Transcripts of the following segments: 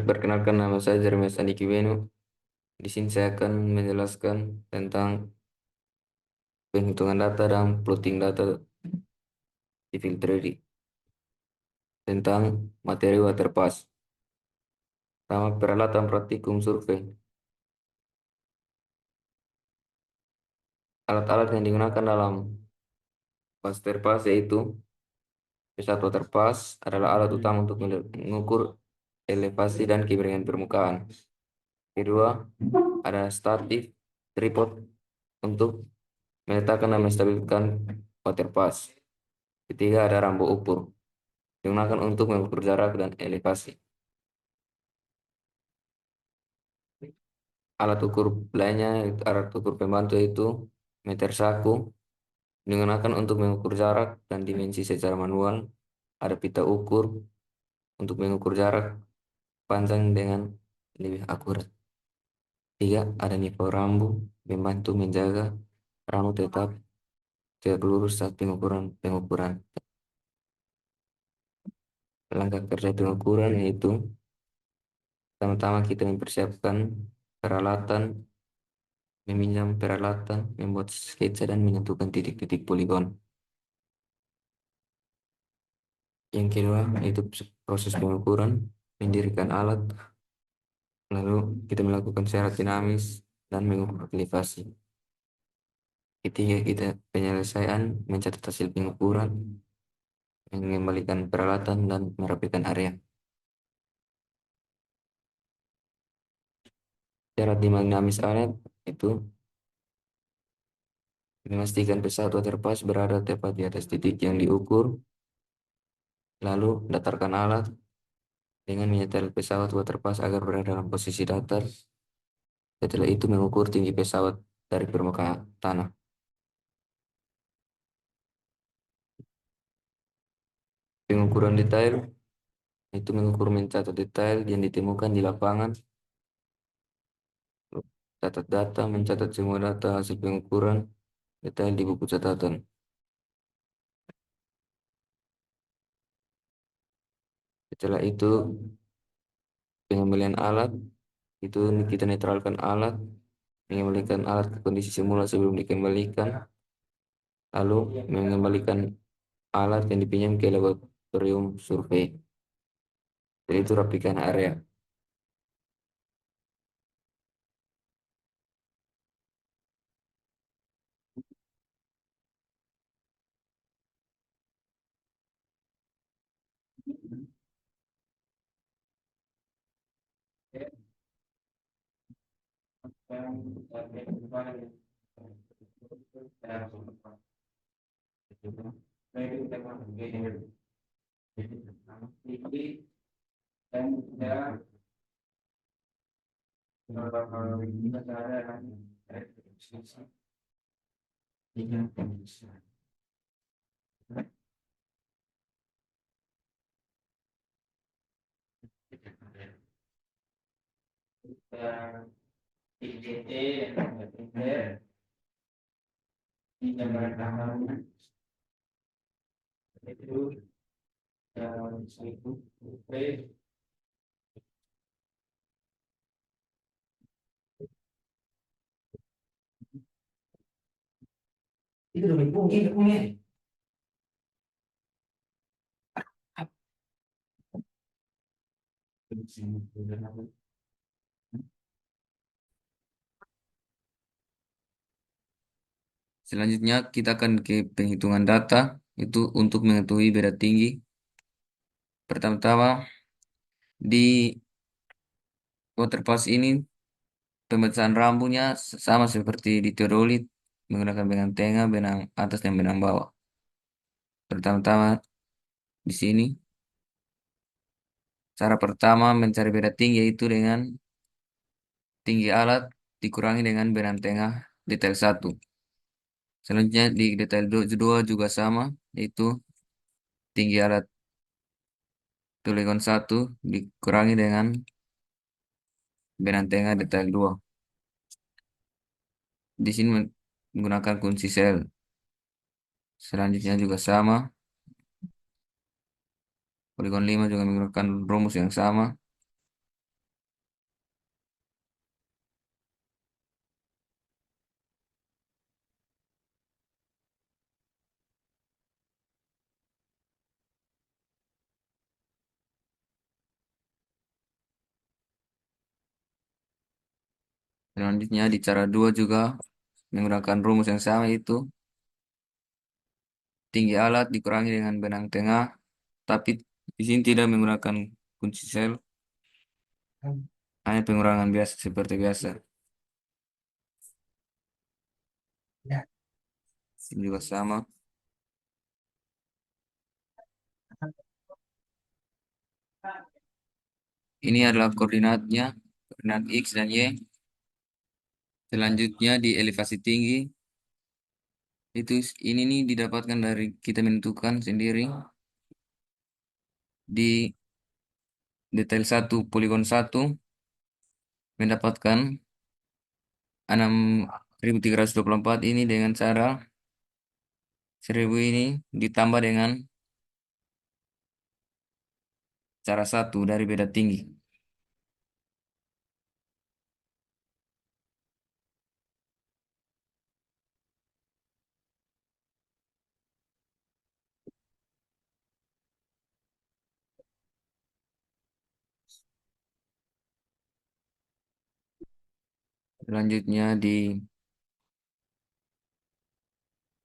Perkenalkan nama saya Jeremias Andiki Benu. Di sini saya akan menjelaskan tentang penghitungan data dan plotting data di field theory tentang materi waterpass. Pertama, peralatan praktikum survei. Alat-alat yang digunakan dalam waterpass yaitu pesawat waterpass adalah alat utama untuk mengukur elevasi dan kemiringan permukaan. Kedua, ada statif tripod untuk meletakkan dan menstabilkan waterpass. Ketiga, ada rambu ukur digunakan untuk mengukur jarak dan elevasi. Alat ukur lainnya, alat ukur pembantu itu meter saku digunakan untuk mengukur jarak dan dimensi secara manual. Ada pita ukur untuk mengukur jarak panjang dengan lebih akurat. Tiga, ada nipah rambu membantu menjaga rambu tetap tegak lurus saat pengukuran pengukuran. Langkah kerja pengukuran yaitu pertama-tama kita mempersiapkan peralatan, meminjam peralatan, membuat sketsa dan menentukan titik-titik poligon. Yang kedua, itu proses pengukuran, mendirikan alat, lalu kita melakukan syarat dinamis dan mengukur elevasi. Ketiga, kita penyelesaian, mencatat hasil pengukuran, mengembalikan peralatan dan merapikan area. Syarat dinamis alat itu memastikan pesawat waterpass berada tepat di atas titik yang diukur, lalu datarkan alat dengan menyetel pesawat waterpass agar berada dalam posisi datar. Setelah itu mengukur tinggi pesawat dari permukaan tanah. Pengukuran detail itu mengukur mencatat detail yang ditemukan di lapangan, catat data, mencatat semua data hasil pengukuran detail di buku catatan. Setelah itu pengembalian alat itu kita netralkan alat, mengembalikan alat ke kondisi semula sebelum dikembalikan, lalu mengembalikan alat yang dipinjam ke laboratorium survei. Jadi itu rapikan area. Itu lebih pungi. Selanjutnya kita akan ke penghitungan data itu untuk mengetahui beda tinggi. Pertama-tama di waterpass ini pembesaran rambunya sama seperti di teodolit menggunakan benang tengah, benang atas dan benang bawah. Pertama-tama di sini cara pertama mencari beda tinggi yaitu dengan tinggi alat dikurangi dengan benang tengah detail 1. Selanjutnya di detail 2 juga sama yaitu tinggi alat poligon 1 dikurangi dengan benang tengah detail 2. Di sini menggunakan kunci sel. Selanjutnya juga sama. Poligon 5 juga menggunakan rumus yang sama. Selanjutnya di cara 2 juga menggunakan rumus yang sama itu tinggi alat dikurangi dengan benang tengah, tapi di sini tidak menggunakan kunci sel, hanya pengurangan biasa seperti biasa. Ini juga sama. Ini adalah koordinatnya, koordinat X dan Y. Selanjutnya di elevasi tinggi, itu ini nih didapatkan dari kita menentukan sendiri di detail 1 poligon 1 mendapatkan 6.324 ini dengan cara 1.000 ini ditambah dengan cara 1 dari beda tinggi. Selanjutnya di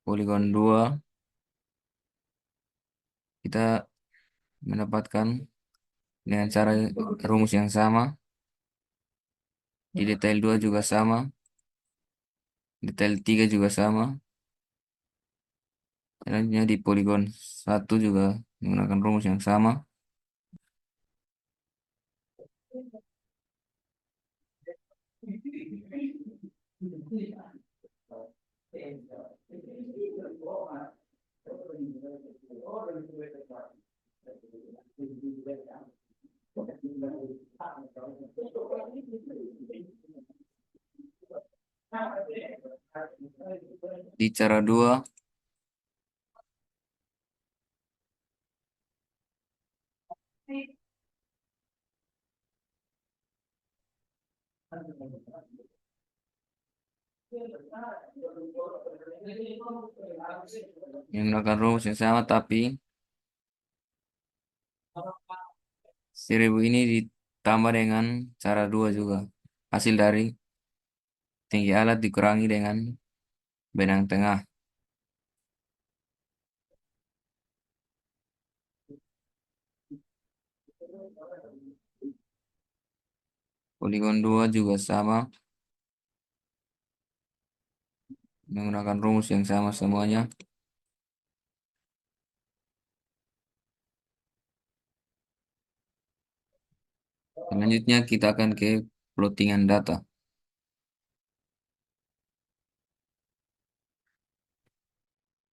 poligon 2 kita mendapatkan dengan cara rumus yang sama. Di detail 2 juga sama, detail 3 juga sama. Selanjutnya di poligon 1 juga menggunakan rumus yang sama. Di cara 2 menggunakan rumus yang sama, tapi 1.000 ini ditambah dengan cara 2 juga. Hasil dari tinggi alat dikurangi dengan benang tengah. Poligon 2 juga sama, menggunakan rumus yang sama semuanya. Selanjutnya kita akan ke plottingan data.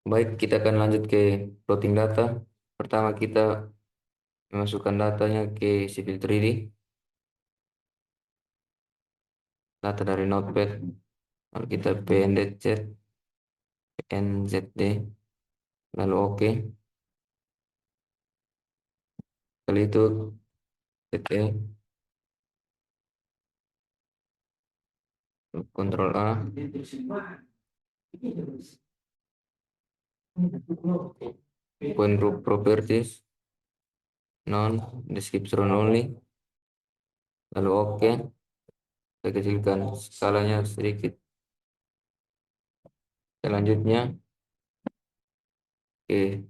Baik, kita akan lanjut ke plotting data. Pertama kita memasukkan datanya ke Civil 3D, data dari Notepad. Lalu kita pndz, pnzd, lalu oke. Kali itu pt, Ctrl A, point group properties, non description only, lalu oke. Saya kecilkan skalanya sedikit. Selanjutnya ke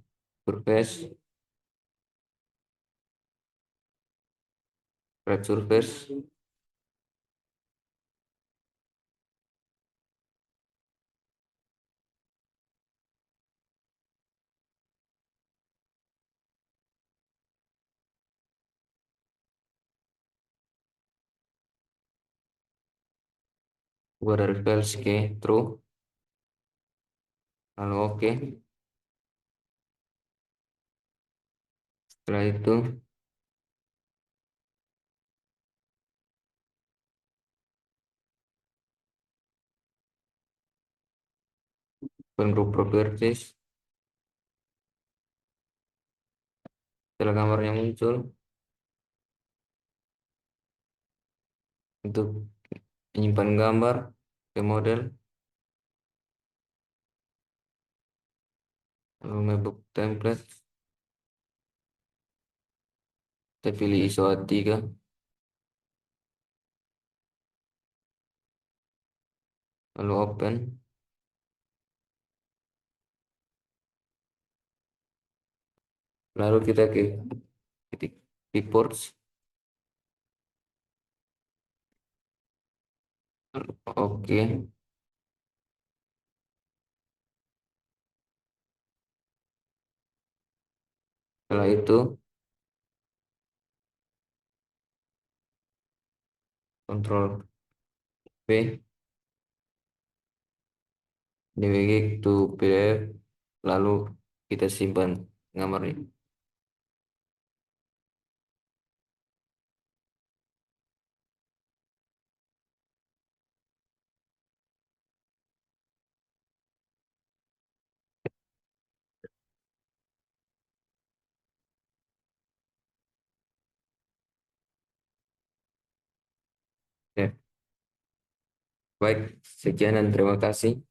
surface, red surface, gua dari files ke true, lalu oke. Setelah itu point group properties, setelah gambarnya muncul, untuk menyimpan gambar ke model, lalu Mapbook template, kita pilih ISO A3, lalu open, lalu kita ketik reports. Oke, setelah itu Ctrl V, dbg to PDF, lalu kita simpan gambarnya. Ya, baik, sekian dan terima kasih.